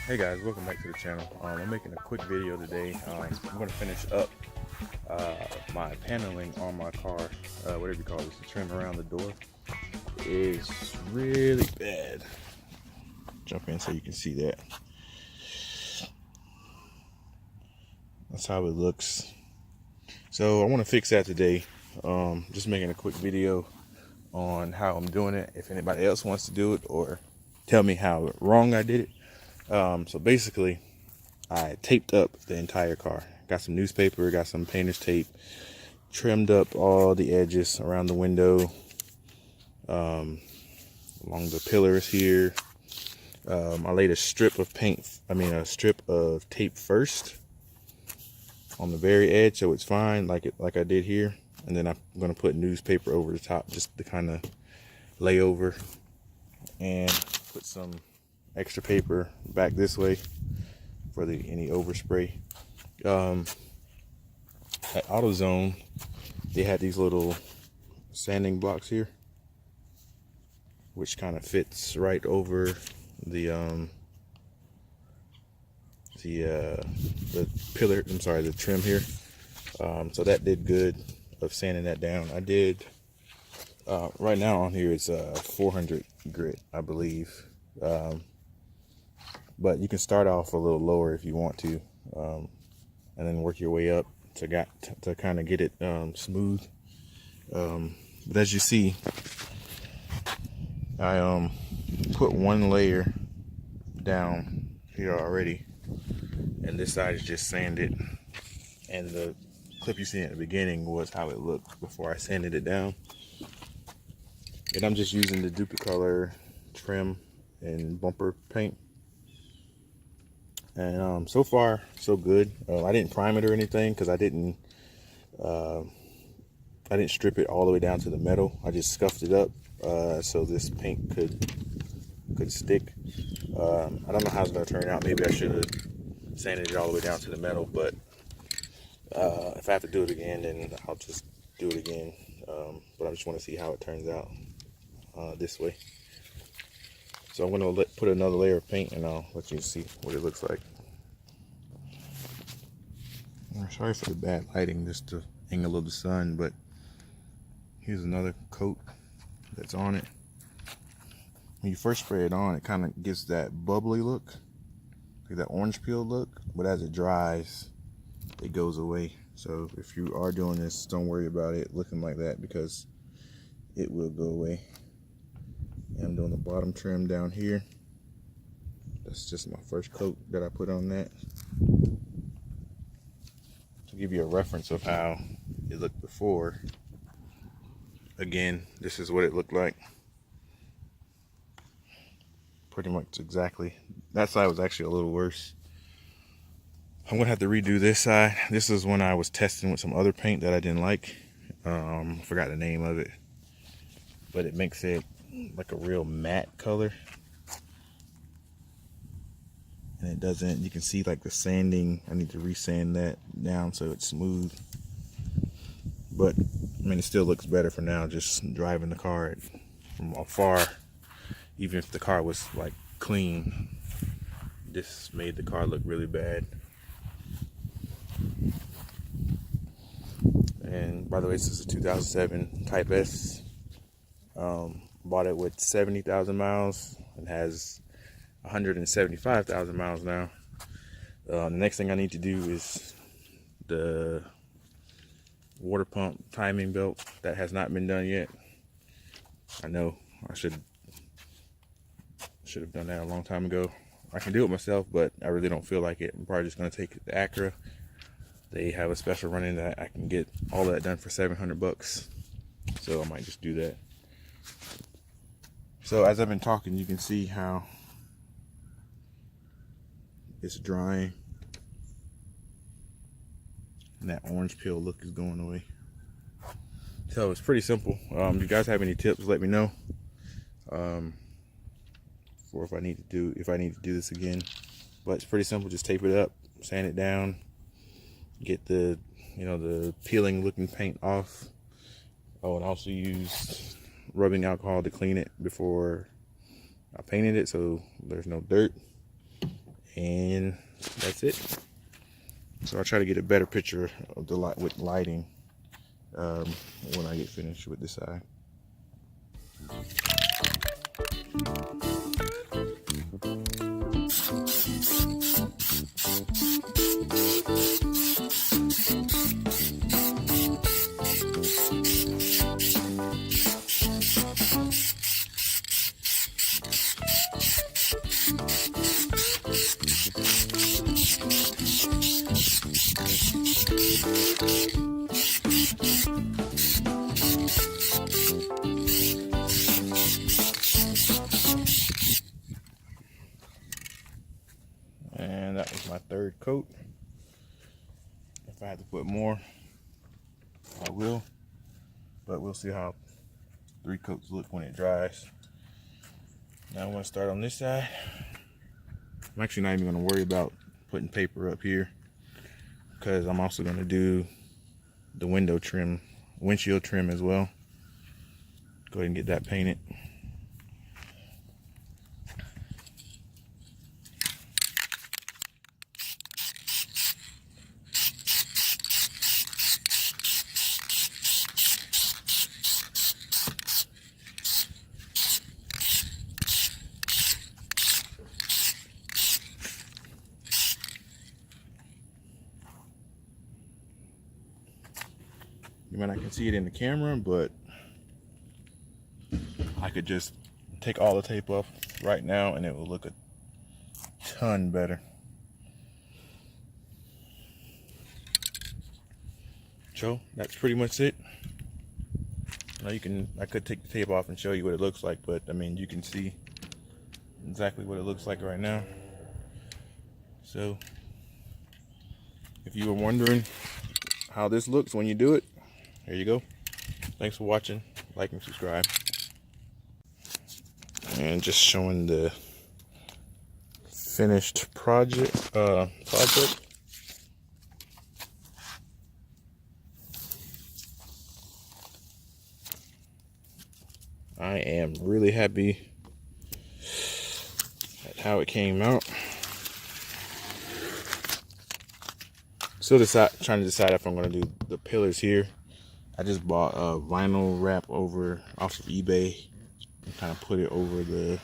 Hey guys, welcome back to the channel. I'm making a quick video today. I'm going to finish up my paneling on my car, whatever you call this, the trim around the door is really bad. Jump in so you can see that. That's how it looks. So I want to fix that today. Just making a quick video on how I'm doing it. If anybody else wants to do it or tell me how wrong I did it. So basically, I taped up the entire car. Got some newspaper, got some painter's tape, trimmed up all the edges around the window, along the pillars here. I laid a strip of a strip of tape first on the very edge, so it's fine, like I did here. And then I'm gonna put newspaper over the top just to kind of lay over, and put some extra paper back this way for any overspray. At AutoZone, they had these little sanding blocks here, which kind of fits right over the pillar. I'm sorry, the trim here. So that did good of sanding that down. I did right now on here it's 400 grit, I believe. But you can start off a little lower if you want to, and then work your way up to kind of get it smooth. But as you see, I put one layer down here already, and this side is just sanded. And the clip you see at the beginning was how it looked before I sanded it down. And I'm just using the DUPLI-COLOR trim and bumper paint. And so far, so good. I didn't prime it or anything because I didn't strip it all the way down to the metal. I just scuffed it up so this paint could stick. I don't know how it's gonna turn out. Maybe I should have sanded it all the way down to the metal, but if I have to do it again, then I'll just do it again. But I just want to see how it turns out this way. So I'm gonna put another layer of paint, and I'll let you see what it looks like. I'm sorry for the bad lighting, just the angle of the sun, but here's another coat that's on it. When you first spray it on, it kind of gives that bubbly look, like that orange peel look, but as it dries, it goes away. So if you are doing this, don't worry about it looking like that, because it will go away. And I'm doing the bottom trim down here. That's just my first coat that I put on that, to give you a reference of how it looked before. Again, this is what it looked like. Pretty much exactly. That side was actually a little worse. I'm gonna have to redo this side. This is when I was testing with some other paint that I didn't like. Forgot the name of it, but it makes it like a real matte color, and it doesn't, you can see like the sanding. I need to resand that down so it's smooth, but I mean, it still looks better for now, just driving the car from afar. Even if the car was like clean, this made the car look really bad. And by the way, this is a 2007 Type S. Bought it with 70,000 miles and has 175,000 miles now. The next thing I need to do is the water pump timing belt. That has not been done yet. I know I should have done that a long time ago. I can do it myself, but I really don't feel like it. I'm probably just going to take the Acura. They have a special running that I can get all that done for 700 bucks. So I might just do that. So as I've been talking, you can see how it's drying, and that orange peel look is going away. So it's pretty simple. If you guys have any tips, let me know. For if I need to do this again. But it's pretty simple. Just tape it up, sand it down, get the peeling looking paint off. Oh, and also use rubbing alcohol to clean it before I painted it, so there's no dirt. and that's it. So I'll try to get a better picture of the light with lighting when I get finished with this side. And that was my third coat. If I have to put more, I will. But we'll see how 3 coats look when it dries. Now I want to start on this side. I'm actually not even going to worry about putting paper up here, because I'm also going to do the window trim, windshield trim as well. Go ahead and get that painted. You might not can see it in the camera, but I could just take all the tape off right now and it will look a ton better. So that's pretty much it. Now I could take the tape off and show you what it looks like, but I mean, you can see exactly what it looks like right now. So if you were wondering how this looks when you do it, there you go. Thanks for watching. Like and subscribe. And just showing the finished project. I am really happy at how it came out. Still trying to decide if I'm going to do the pillars here. I just bought a vinyl wrap off of eBay and kind of put it over the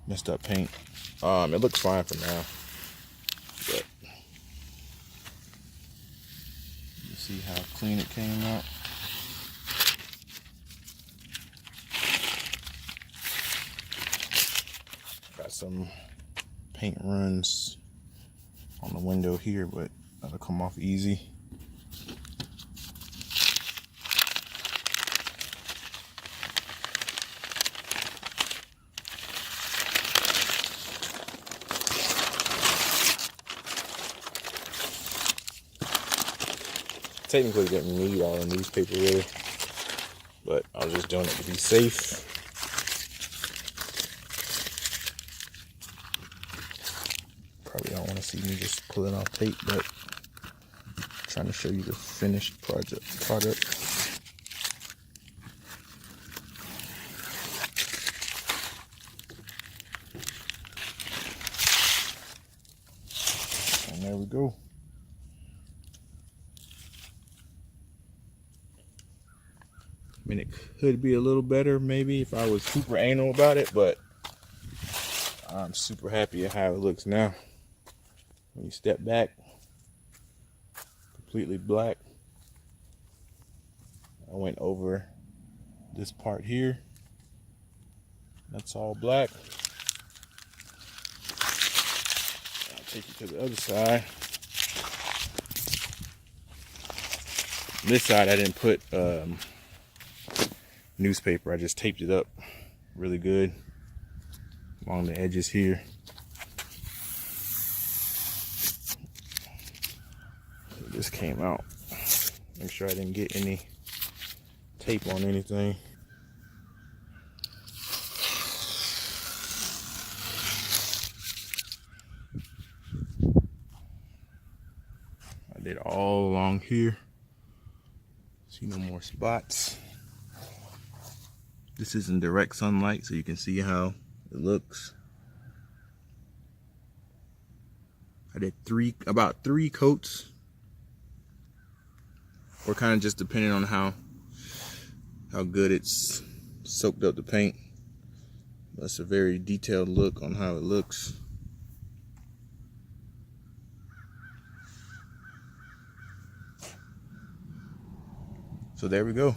messed up paint. It looks fine for now, but you see how clean it came out. Got some paint runs on the window here, but that'll come off easy. Technically didn't need all the newspaper really, but I was just doing it to be safe. Probably don't want to see me just pulling off tape, but I'm trying to show you the finished product. And there we go. I mean, it could be a little better maybe if I was super anal about it, but I'm super happy at how it looks now. When you step back, completely black. I went over this part here. That's all black. I'll take you to the other side. This side I didn't put newspaper. I just taped it up really good along the edges here. This came out. Make sure I didn't get any tape on anything. I did all along here. See no more spots. This is in direct sunlight, so you can see how it looks. I did about three coats, or kind of just depending on how good it's soaked up the paint. That's a very detailed look on how it looks. So there we go.